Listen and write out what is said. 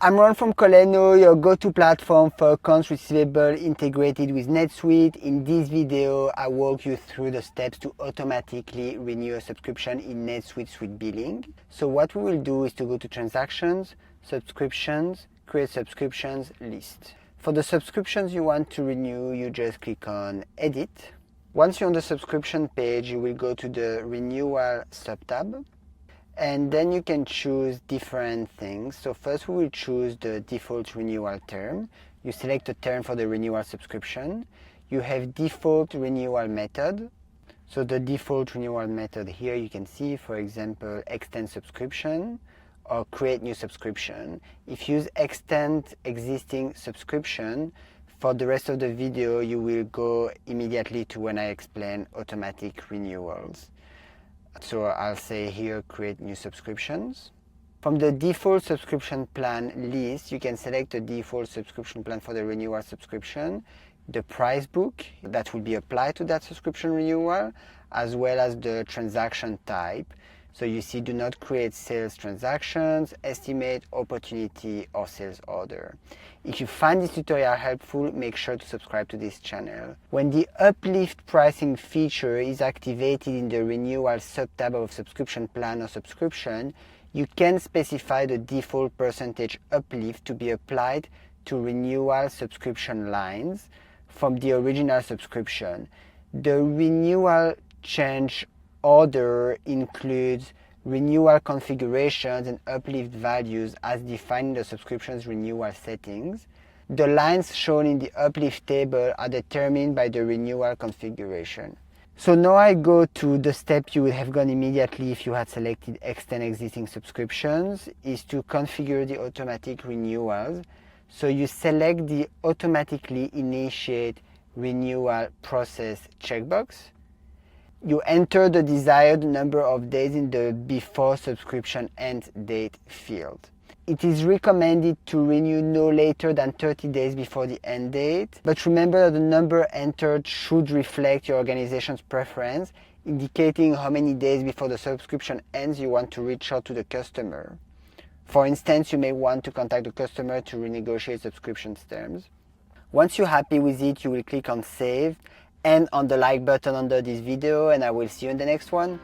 I'm Ron from Kolleno, your go-to platform for accounts receivable integrated with NetSuite. In this video, I walk you through the steps to automatically renew a subscription in NetSuite SuiteBilling. So what we will do is to go to Transactions, Subscriptions, Create Subscriptions, List. For the subscriptions you want to renew, you just click on Edit. Once you're on the subscription page, you will go to the Renewal subtab. And then you can choose different things. So first we will choose the default renewal term. You select a term for the renewal subscription. You have default renewal method. So the default renewal method here you can see, for example, extend subscription or create new subscription. If you use extend existing subscription, for the rest of the video you will go immediately to when I explain automatic renewals. So I'll say here, create new subscriptions. From the default subscription plan list, you can select a default subscription plan for the renewal subscription, the price book that will be applied to that subscription renewal, as well as the transaction type. So you see, do not create sales transactions, estimate, opportunity, or sales order. If you find this tutorial helpful, make sure to subscribe to this channel. When the uplift pricing feature is activated in the renewal subtab of subscription plan or subscription, you can specify the default percentage uplift to be applied to renewal subscription lines from the original subscription. The renewal change order includes renewal configurations and uplift values as defined in the subscription's renewal settings. The lines shown in the uplift table are determined by the renewal configuration. So now I go to the step you would have gone immediately if you had selected extend existing subscriptions, is to configure the automatic renewals. So you select the automatically initiate renewal process checkbox. You enter the desired number of days in the before subscription end date field. It is recommended to renew no later than 30 days before the end date, but remember that the number entered should reflect your organization's preference, indicating how many days before the subscription ends you want to reach out to the customer. For instance, you may want to contact the customer to renegotiate subscription terms. Once you're happy with it, you will click on Save and on the like button under this video, and I will see you in the next one.